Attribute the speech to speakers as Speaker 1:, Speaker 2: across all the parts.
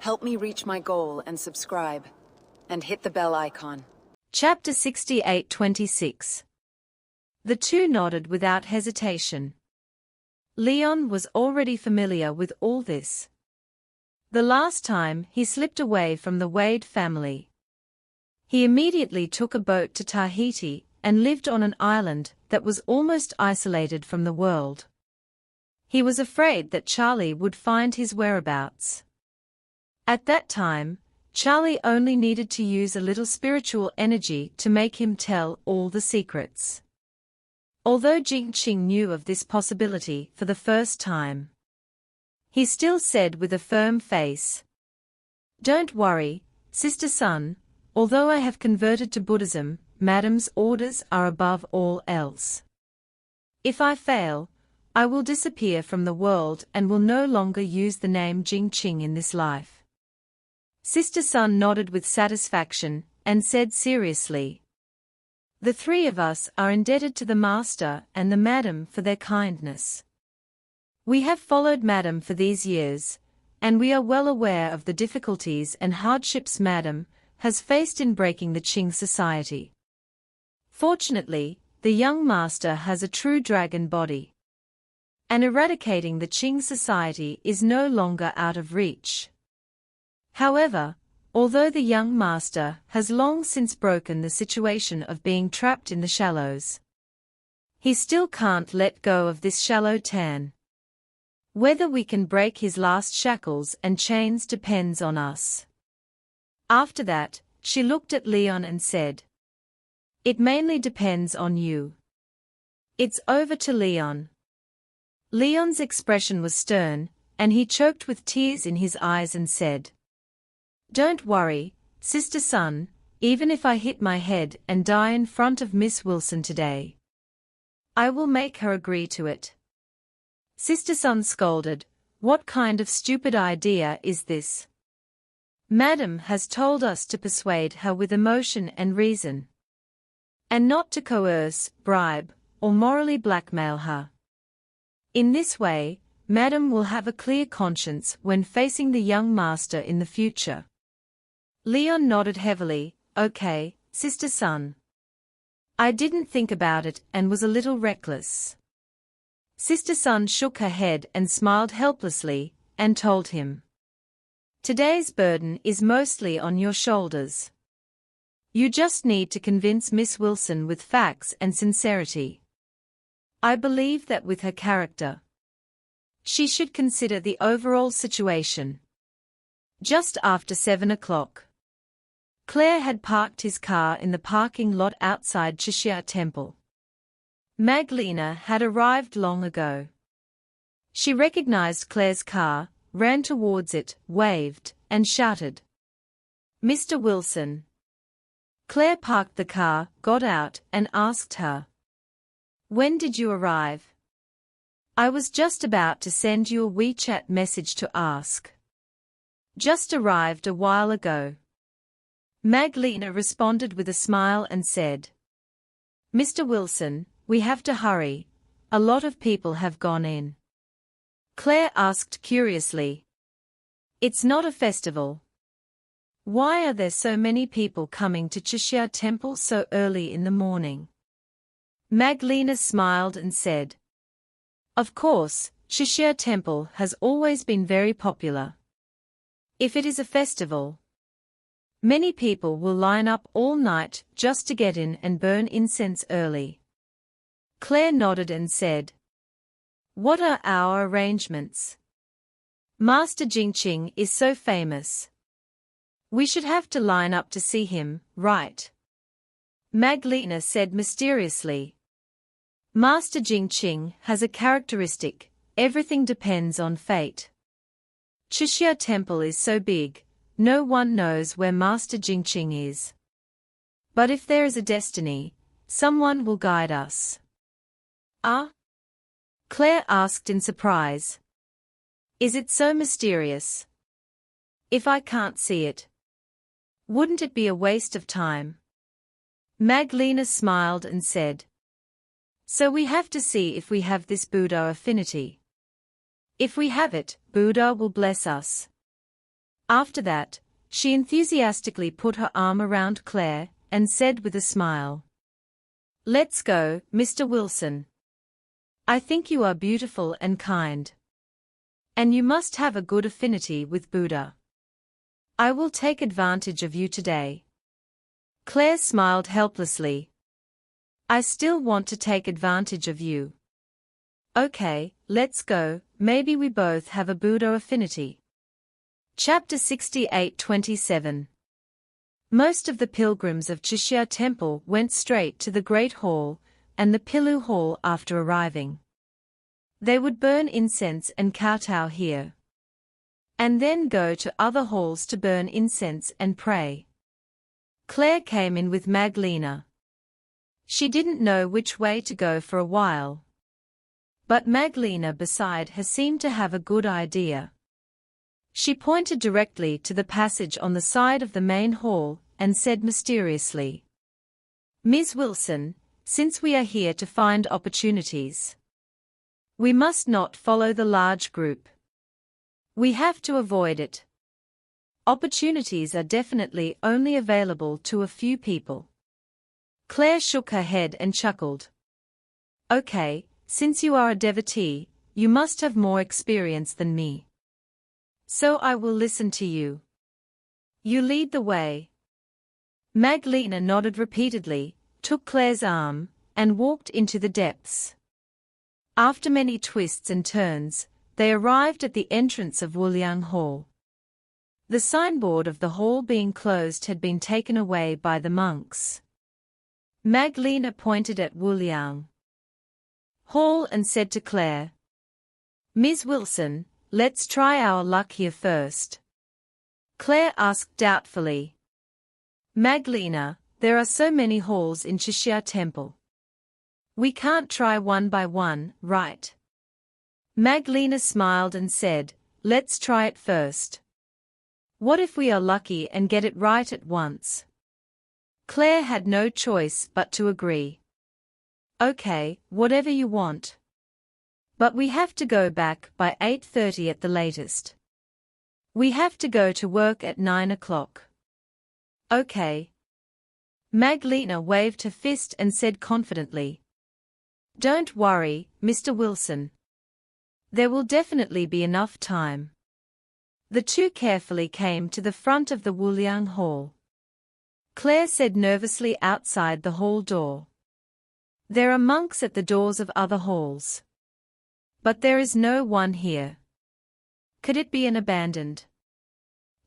Speaker 1: Help me reach my goal and subscribe. And hit the bell icon.
Speaker 2: Chapter 68-26. The two nodded without hesitation. Leon was already familiar with all this. The last time he slipped away from the Wade family, he immediately took a boat to Tahiti and lived on an island that was almost isolated from the world. He was afraid that Charlie would find his whereabouts. At that time, Charlie only needed to use a little spiritual energy to make him tell all the secrets. Although Jing Qing knew of this possibility for the first time, he still said with a firm face, "Don't worry, Sister Sun, although I have converted to Buddhism, Madam's orders are above all else. If I fail, I will disappear from the world and will no longer use the name Jing Qing in this life." Sister Sun nodded with satisfaction and said seriously, "The three of us are indebted to the Master and the Madam for their kindness. We have followed Madam for these years, and we are well aware of the difficulties and hardships Madam has faced in breaking the Qing society. Fortunately, the young Master has a true dragon body, and eradicating the Qing society is no longer out of reach. However, although the young Master has long since broken the situation of being trapped in the shallows, he still can't let go of this shallow tan. Whether we can break his last shackles and chains depends on us." After that, she looked at Leon and said, "It mainly depends on you. It's over to Leon." Leon's expression was stern, and he choked with tears in his eyes and said, "Don't worry, Sister Sun, even if I hit my head and die in front of Miss Wilson today, I will make her agree to it." Sister Sun scolded, "What kind of stupid idea is this? Madam has told us to persuade her with emotion and reason, and not to coerce, bribe, or morally blackmail her. In this way, Madam will have a clear conscience when facing the young Master in the future." Leon nodded heavily, "Okay, Sister Sun. I didn't think about it and was a little reckless." Sister Sun shook her head and smiled helplessly, and told him, "Today's burden is mostly on your shoulders. You just need to convince Miss Wilson with facts and sincerity. I believe that with her character, she should consider the overall situation." Just after 7 o'clock, Claire had parked his car in the parking lot outside Cheshire Temple. Magdalena had arrived long ago. She recognized Claire's car, ran towards it, waved, and shouted, "Mr. Wilson." Claire parked the car, got out, and asked her, "When did you arrive? I was just about to send you a WeChat message to ask." "Just arrived a while ago." Magdalena responded with a smile and said, "Mr. Wilson, we have to hurry, a lot of people have gone in." Claire asked curiously, "It's not a festival. Why are there so many people coming to Cheshire Temple so early in the morning?" Magdalena smiled and said, "Of course, Cheshire Temple has always been very popular. If it is a festival, many people will line up all night just to get in and burn incense early." Claire nodded and said, "What are our arrangements? Master Jing Qing is so famous. We should have to line up to see him, right?" Magdalena said mysteriously, "Master Jing Qing has a characteristic, everything depends on fate. Cheshire Temple is so big, no one knows where Master Jing Qing is. But if there is a destiny, someone will guide us." "Ah?" Claire asked in surprise. "Is it so mysterious? If I can't see it, wouldn't it be a waste of time?" Magdalena smiled and said, "So we have to see if we have this Buddha affinity. If we have it, Buddha will bless us. After that, she enthusiastically put her arm around Claire and said with a smile, "Let's go, Mr. Wilson. I think you are beautiful and kind. And you must have a good affinity with Buddha. I will take advantage of you today." Claire smiled helplessly. "I still want to take advantage of you." "Okay, let's go, maybe we both have a Buddha affinity." Chapter 68-27. Most of the pilgrims of Chishire Temple went straight to the Great Hall and the Pilu Hall after arriving. They would burn incense and kowtow here, and then go to other halls to burn incense and pray. Claire came in with Magdalena. She didn't know which way to go for a while, but Magdalena beside her seemed to have a good idea. She pointed directly to the passage on the side of the main hall and said mysteriously, "Ms. Wilson, since we are here to find opportunities, we must not follow the large group. We have to avoid it. Opportunities are definitely only available to a few people." Claire shook her head and chuckled. "Okay, since you are a devotee, you must have more experience than me. So I will listen to you. You lead the way." Magdalena nodded repeatedly, took Claire's arm, and walked into the depths. After many twists and turns, they arrived at the entrance of Wuliang Hall. The signboard of the hall being closed had been taken away by the monks. Magdalena pointed at Wuliang Hall and said to Claire, "Ms. Wilson, let's try our luck here first." Claire asked doubtfully, "Magdalena, there are so many halls in Chishire Temple. We can't try one by one, right?" Magdalena smiled and said, "Let's try it first. What if we are lucky and get it right at once?" Claire had no choice but to agree. "Okay, whatever you want. But we have to go back by 8:30 at the latest. We have to go to work at 9 o'clock. Okay." Magdalena waved her fist and said confidently, "Don't worry, Mr. Wilson. There will definitely be enough time." The two carefully came to the front of the Wuliang Hall. Claire said nervously outside the hall door, "There are monks at the doors of other halls. But there is no one here. Could it be an abandoned?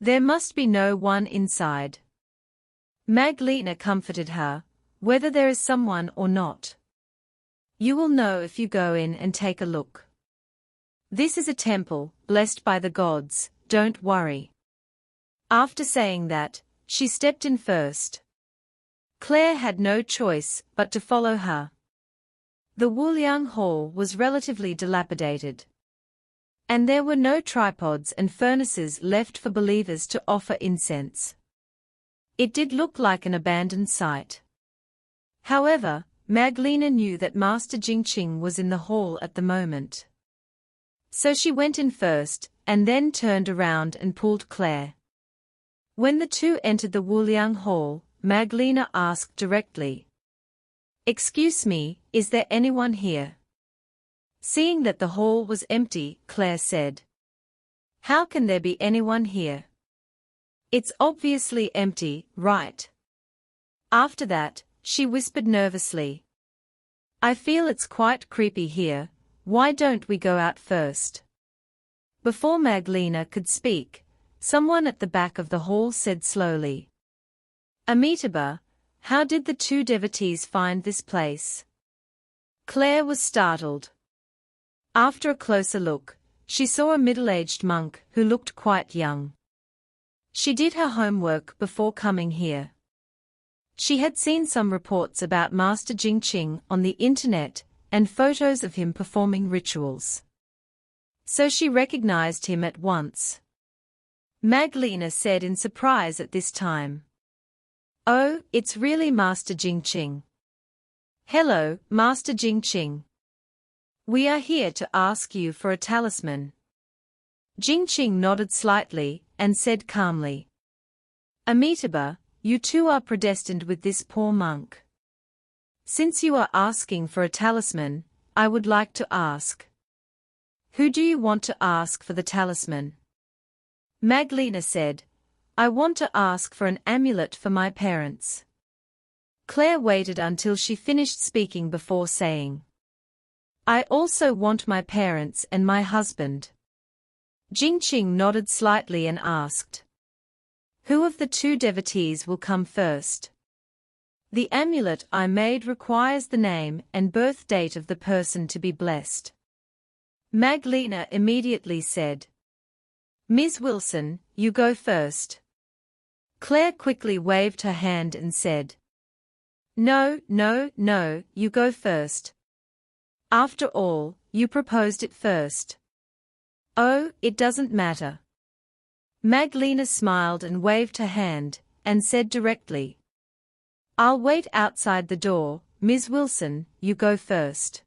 Speaker 2: There must be no one inside." Magdalena comforted her, "Whether there is someone or not, you will know if you go in and take a look. This is a temple, blessed by the gods, don't worry." After saying that, she stepped in first. Claire had no choice but to follow her. The Wuliang Hall was relatively dilapidated, and there were no tripods and furnaces left for believers to offer incense. It did look like an abandoned site. However, Magdalena knew that Master Jingqing was in the hall at the moment. So she went in first, and then turned around and pulled Claire. When the two entered the Wuliang Hall, Magdalena asked directly, "Excuse me, is there anyone here?" Seeing that the hall was empty, Claire said, "How can there be anyone here? It's obviously empty, right?" After that, she whispered nervously, "I feel it's quite creepy here, why don't we go out first?" Before Magdalena could speak, someone at the back of the hall said slowly, "Amitabha, how did the two devotees find this place?" Claire was startled. After a closer look, she saw a middle-aged monk who looked quite young. She did her homework before coming here. She had seen some reports about Master Jingqing on the internet and photos of him performing rituals. So she recognized him at once. Magdalena said in surprise at this time, "Oh, it's really Master Jingqing. Hello, Master Jingqing. We are here to ask you for a talisman." Jingqing nodded slightly and said calmly, Amitabha, you too are predestined with this poor monk. Since you are asking for a talisman, I would like to ask. Who do you want to ask for the talisman? Magdalena said, I want to ask for an amulet for my parents. Claire waited until she finished speaking before saying, I also want my parents and my husband. Jingqing nodded slightly and asked, Who of the two devotees will come first? The amulet I made requires the name and birth date of the person to be blessed. Magdalena immediately said, Ms. Wilson, you go first. Claire quickly waved her hand and said, No, you go first. After all, you proposed it first. Oh, it doesn't matter. Magdalena smiled and waved her hand, and said directly, I'll wait outside the door, Ms. Wilson, you go first.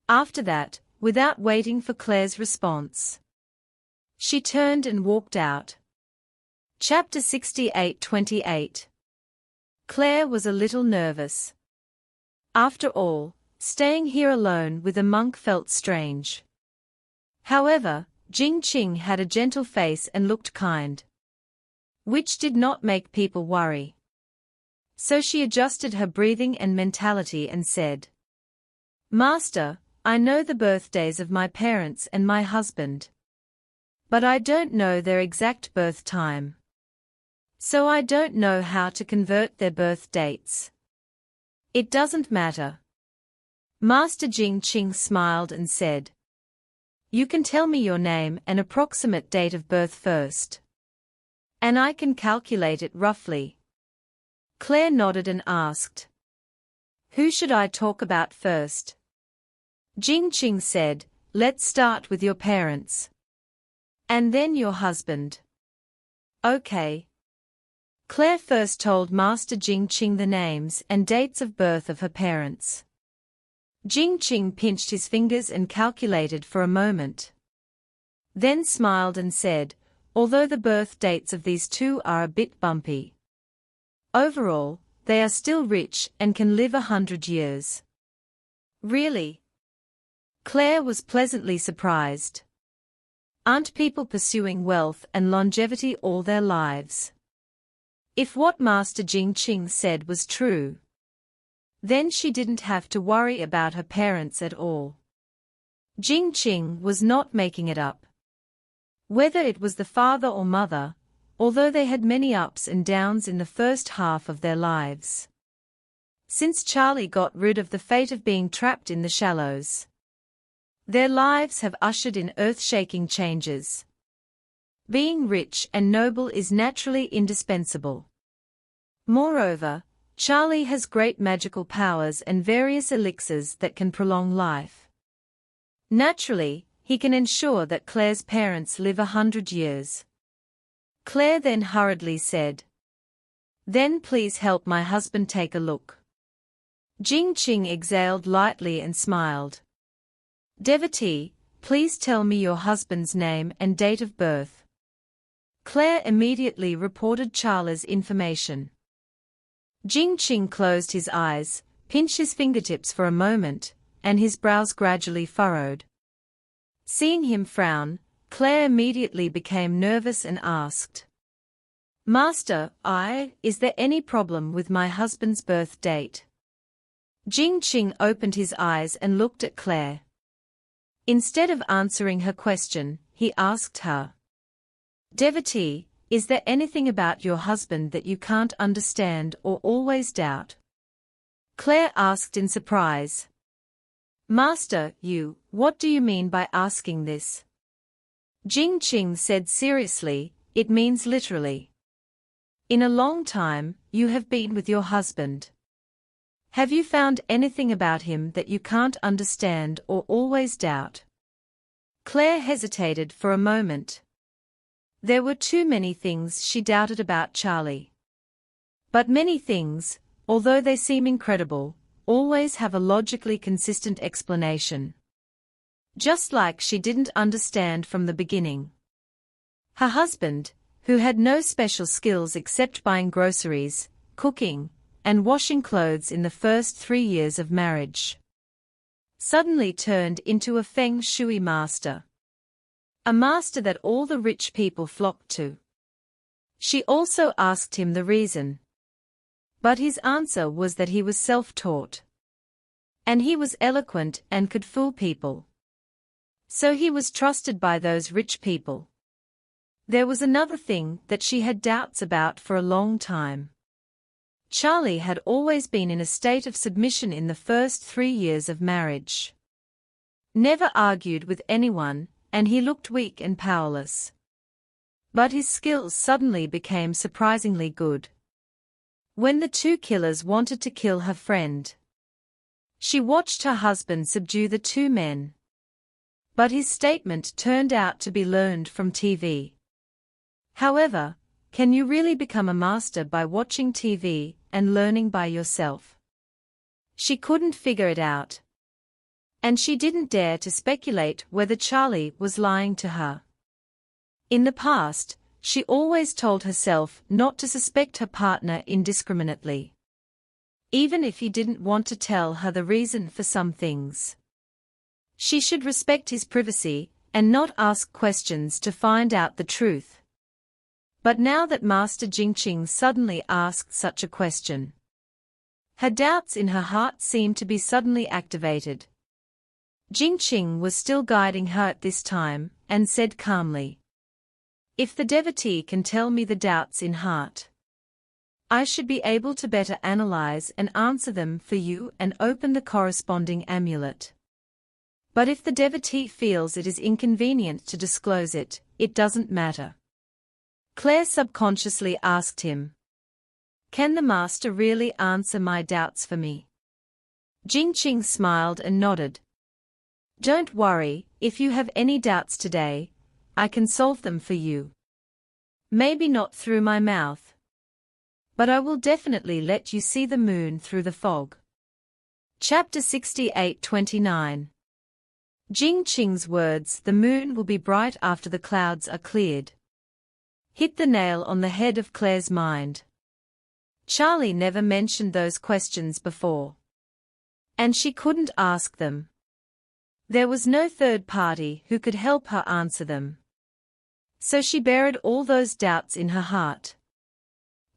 Speaker 2: After that, without waiting for Claire's response, she turned and walked out. Chapter 68:28. Claire was a little nervous. After all, staying here alone with a monk felt strange. However, Jingqing had a gentle face and looked kind, which did not make people worry. So she adjusted her breathing and mentality and said, Master, I know the birthdays of my parents and my husband, but I don't know their exact birth time. So I don't know how to convert their birth dates. It doesn't matter. Master Jingqing smiled and said, You can tell me your name and approximate date of birth first, and I can calculate it roughly. Claire nodded and asked, Who should I talk about first? Jingqing said, Let's start with your parents. And then your husband. Okay. Claire first told Master Jingqing the names and dates of birth of her parents. Jingqing pinched his fingers and calculated for a moment, then smiled and said, Although the birth dates of these two are a bit bumpy, overall, they are still rich and can live 100 years. Really? Claire was pleasantly surprised. Aren't people pursuing wealth and longevity all their lives? If what Master Jingqing said was true, then she didn't have to worry about her parents at all. Jingqing was not making it up. Whether it was the father or mother, although they had many ups and downs in the first half of their lives. Since Charlie got rid of the fate of being trapped in the shallows, their lives have ushered in earth-shaking changes. Being rich and noble is naturally indispensable. Moreover, Charlie has great magical powers and various elixirs that can prolong life. Naturally, he can ensure that Claire's parents live 100 years. Claire then hurriedly said, Then please help my husband take a look. Jingqing exhaled lightly and smiled. Devotee, please tell me your husband's name and date of birth. Claire immediately reported Charlie's information. Jingqing closed his eyes, pinched his fingertips for a moment, and his brows gradually furrowed. Seeing him frown, Claire immediately became nervous and asked, Master, is there any problem with my husband's birth date? Jingqing opened his eyes and looked at Claire. Instead of answering her question, he asked her, Devotee, is there anything about your husband that you can't understand or always doubt? Claire asked in surprise. Master, what do you mean by asking this? Jingqing said seriously, It means literally. In a long time, you have been with your husband. Have you found anything about him that you can't understand or always doubt? Claire hesitated for a moment. There were too many things she doubted about Charlie. But many things, although they seem incredible, always have a logically consistent explanation. Just like she didn't understand from the beginning. Her husband, who had no special skills except buying groceries, cooking, and washing clothes in the first 3 years of marriage, suddenly turned into a feng shui master. A master that all the rich people flocked to. She also asked him the reason. But his answer was that he was self-taught. And he was eloquent and could fool people. So he was trusted by those rich people. There was another thing that she had doubts about for a long time. Charlie had always been in a state of submission in the first 3 years of marriage. Never argued with anyone, and he looked weak and powerless. But his skills suddenly became surprisingly good. When the two killers wanted to kill her friend, she watched her husband subdue the two men. But his statement turned out to be learned from TV. However, can you really become a master by watching TV and learning by yourself? She couldn't figure it out. And she didn't dare to speculate whether Charlie was lying to her. In the past, she always told herself not to suspect her partner indiscriminately. Even if he didn't want to tell her the reason for some things. She should respect his privacy and not ask questions to find out the truth. But now that Master Jingqing suddenly asked such a question, her doubts in her heart seemed to be suddenly activated. Jingqing was still guiding her at this time, and said calmly, "If the devotee can tell me the doubts in heart, I should be able to better analyze and answer them for you and open the corresponding amulet. But if the devotee feels it is inconvenient to disclose it, it doesn't matter." Claire subconsciously asked him, "Can the master really answer my doubts for me?" Jingqing smiled and nodded. "Don't worry, if you have any doubts today, I can solve them for you. Maybe not through my mouth. But I will definitely let you see the moon through the fog." Chapter 68-29. Jingqing's words, "The moon will be bright after the clouds are cleared," hit the nail on the head of Claire's mind. Charlie never mentioned those questions before. And she couldn't ask them. There was no third party who could help her answer them. So she buried all those doubts in her heart.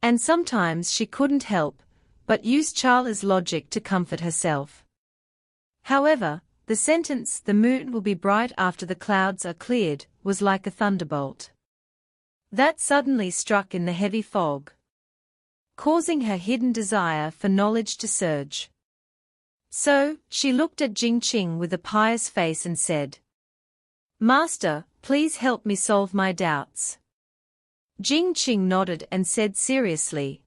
Speaker 2: And sometimes she couldn't help but use Charlie's logic to comfort herself. However, the sentence, "The moon will be bright after the clouds are cleared," was like a thunderbolt that suddenly struck in the heavy fog, causing her hidden desire for knowledge to surge. So, she looked at Jingqing with a pious face and said, "Master, please help me solve my doubts." Jingqing nodded and said seriously,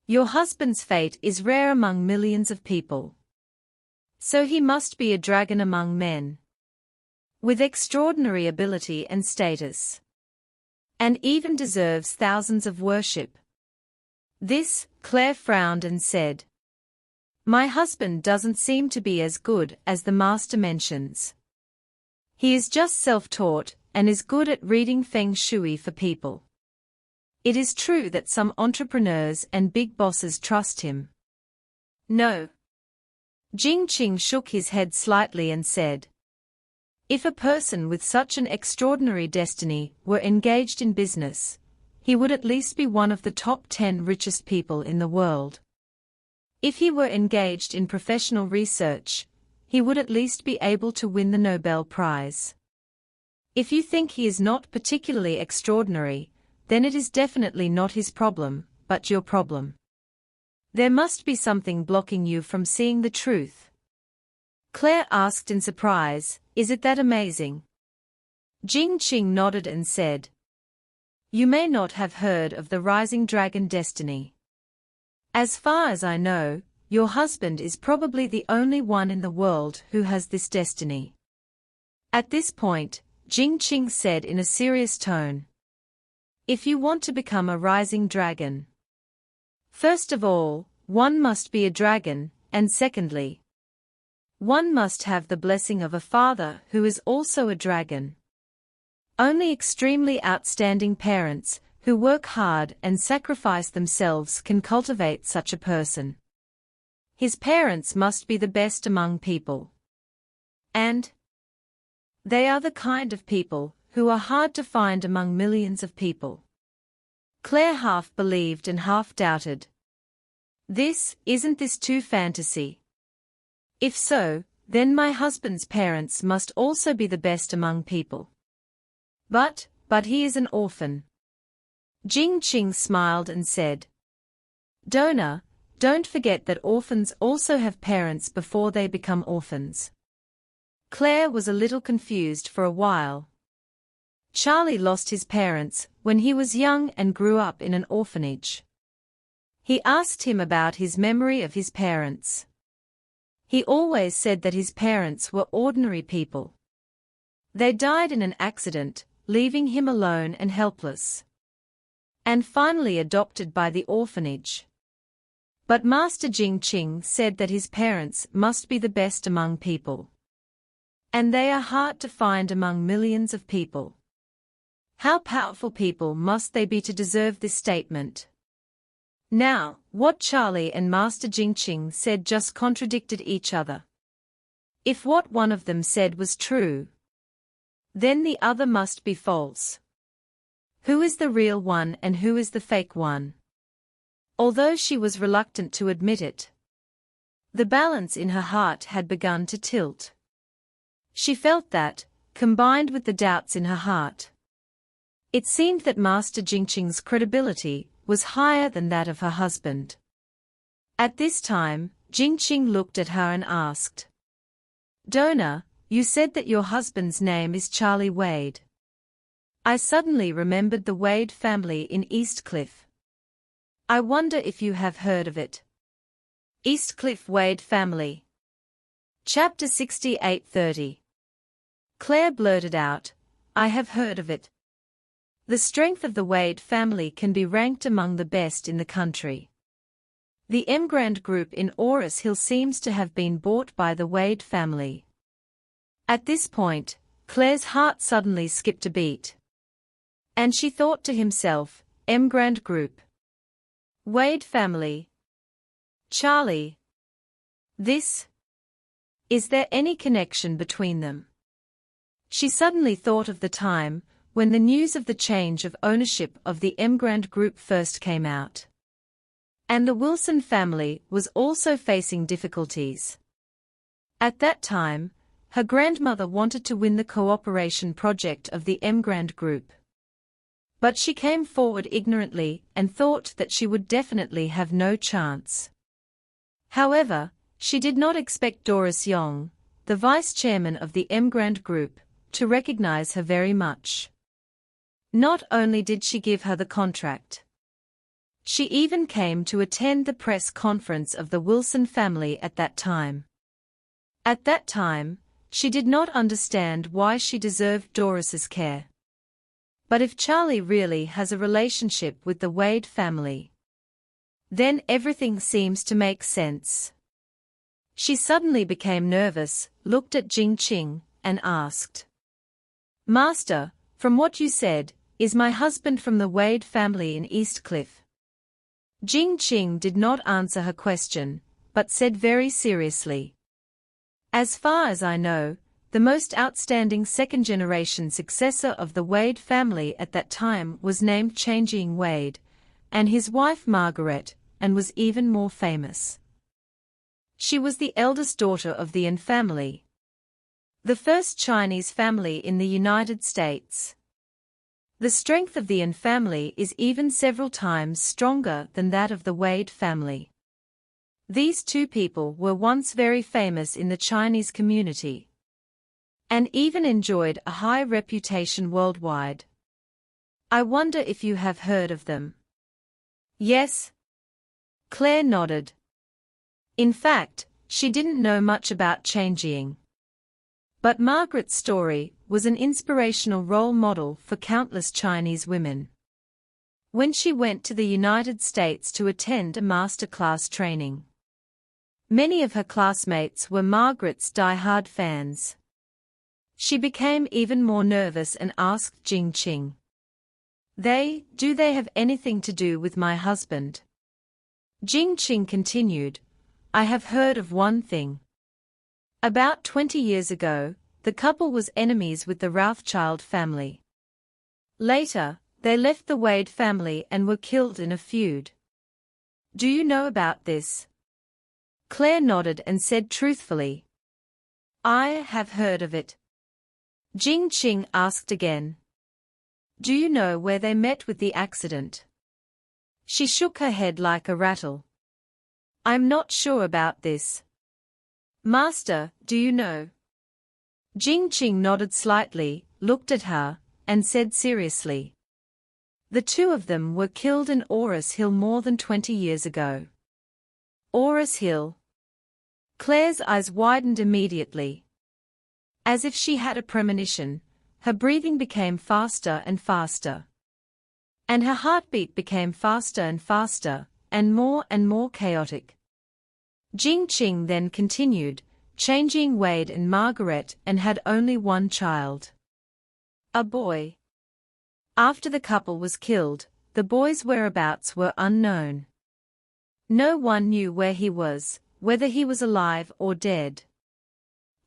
Speaker 2: "Your husband's fate is rare among millions of people. So he must be a dragon among men. With extraordinary ability and status. And even deserves thousands of worship." This, Claire frowned and said, "My husband doesn't seem to be as good as the master mentions. He is just self-taught and is good at reading feng shui for people. It is true that some entrepreneurs and big bosses trust him." "No." Jingqing shook his head slightly and said, "If a person with such an extraordinary destiny were engaged in business, he would at least be one of the top 10 richest people in the world. If he were engaged in professional research, he would at least be able to win the Nobel Prize. If you think he is not particularly extraordinary, then it is definitely not his problem, but your problem. There must be something blocking you from seeing the truth." Claire asked in surprise, "Is it that amazing?" Jingqing nodded and said, "You may not have heard of the rising dragon destiny. As far as I know, your husband is probably the only one in the world who has this destiny." At this point, Jingqing said in a serious tone, "If you want to become a rising dragon, first of all, one must be a dragon, and secondly, One must have the blessing of a father who is also a dragon. Only extremely outstanding parents, who work hard and sacrifice themselves, can cultivate such a person. His parents must be the best among people. And they are the kind of people who are hard to find among millions of people. Claire half believed and half doubted. Isn't this too fantasy? If so, then my husband's parents must also be the best among people. But he is an orphan. Jing Qing smiled and said, Donna, don't forget that orphans also have parents before they become orphans. Claire was a little confused for a while. Charlie lost his parents when he was young and grew up in an orphanage. He asked him about his memory of his parents. He always said that his parents were ordinary people. They died in an accident, leaving him alone and helpless. And finally adopted by the orphanage. But Master Jing Qing said that his parents must be the best among people. And they are hard to find among millions of people. How powerful people must they be to deserve this statement? Now, what Charlie and Master Jing Qing said just contradicted each other. If what one of them said was true, then the other must be false. Who is the real one and who is the fake one? Although she was reluctant to admit it, the balance in her heart had begun to tilt. She felt that, combined with the doubts in her heart, it seemed that Master Jingqing's credibility was higher than that of her husband. At this time, Jingqing looked at her and asked, Donna, you said that your husband's name is Charlie Wade. I suddenly remembered the Wade family in Eastcliff. I wonder if you have heard of it. Eastcliff Wade family. Chapter 68:30. Claire blurted out, I have heard of it. The strength of the Wade family can be ranked among the best in the country. The Emgrand Group in Oris Hill seems to have been bought by the Wade family. At this point, Claire's heart suddenly skipped a beat. And she thought to himself, Emgrand Group. Wade family. Charlie. Is there any connection between them? She suddenly thought of the time when the news of the change of ownership of the Emgrand Group first came out. And the Wilson family was also facing difficulties. At that time, her grandmother wanted to win the cooperation project of the Emgrand Group. But she came forward ignorantly and thought that she would definitely have no chance. However, she did not expect Doris Yong, the vice chairman of the Emgrand Group, to recognize her very much. Not only did she give her the contract, she even came to attend the press conference of the Wilson family at that time. At that time, she did not understand why she deserved Doris's care. But if Charlie really has a relationship with the Wade family, then everything seems to make sense. She suddenly became nervous, looked at Jing Qing, and asked, Master, from what you said, is my husband from the Wade family in Eastcliff? Jing Qing did not answer her question, but said very seriously, As far as I know, the most outstanding second-generation successor of the Wade family at that time was named Changing Wade, and his wife Margaret, and was even more famous. She was the eldest daughter of the An family, the first Chinese family in the United States. The strength of the An family is even several times stronger than that of the Wade family. These two people were once very famous in the Chinese community, and even enjoyed a high reputation worldwide. I wonder if you have heard of them. Yes? Claire nodded. In fact, she didn't know much about Changing. But Margaret's story was an inspirational role model for countless Chinese women. When she went to the United States to attend a masterclass training, Many of her classmates were Margaret's die-hard fans. She became even more nervous and asked Jing Qing. Do they have anything to do with my husband? Jing Qing continued, I have heard of one thing. About 20 years ago, the couple was enemies with the Rothschild family. Later, they left the Wade family and were killed in a feud. Do you know about this? Claire nodded and said truthfully, I have heard of it. Jing Qing asked again. Do you know where they met with the accident? She shook her head like a rattle. I'm not sure about this. Master, do you know? Jing Qing nodded slightly, looked at her, and said seriously. The two of them were killed in Orris Hill more than 20 years ago. Orris Hill. Claire's eyes widened immediately. As if she had a premonition, her breathing became faster and faster. And her heartbeat became faster and faster, and more chaotic. Jing Qing then continued, changing Wade and Margaret and had only one child. A boy. After the couple was killed, the boy's whereabouts were unknown. No one knew where he was, whether he was alive or dead.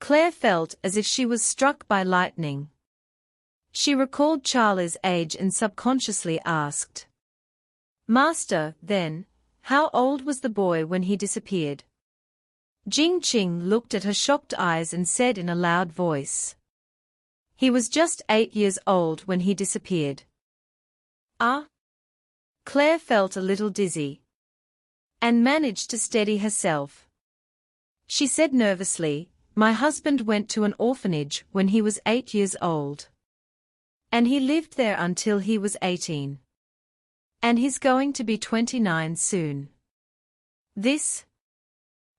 Speaker 2: Claire felt as if she was struck by lightning. She recalled Charlie's age and subconsciously asked, Master, then, how old was the boy when he disappeared? Jing Qing looked at her shocked eyes and said in a loud voice, He was just 8 years old when he disappeared. Ah? Claire felt a little dizzy and managed to steady herself. She said nervously, My husband went to an orphanage when he was 8 years old. And he lived there until he was 18. And he's going to be 29 soon. This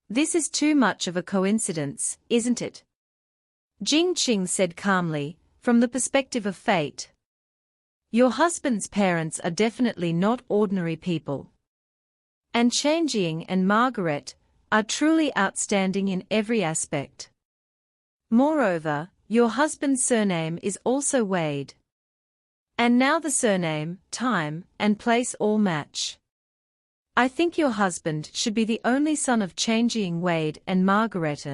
Speaker 2: is too much of a coincidence, isn't it? Jing Qing said calmly, from the perspective of fate. Your husband's parents are definitely not ordinary people. And Changing and Margaret are truly outstanding in every aspect. Moreover, your husband's surname is also Wade. And now the surname, time, and place all match. I think your husband should be the only son of Changing Wade and Margaret.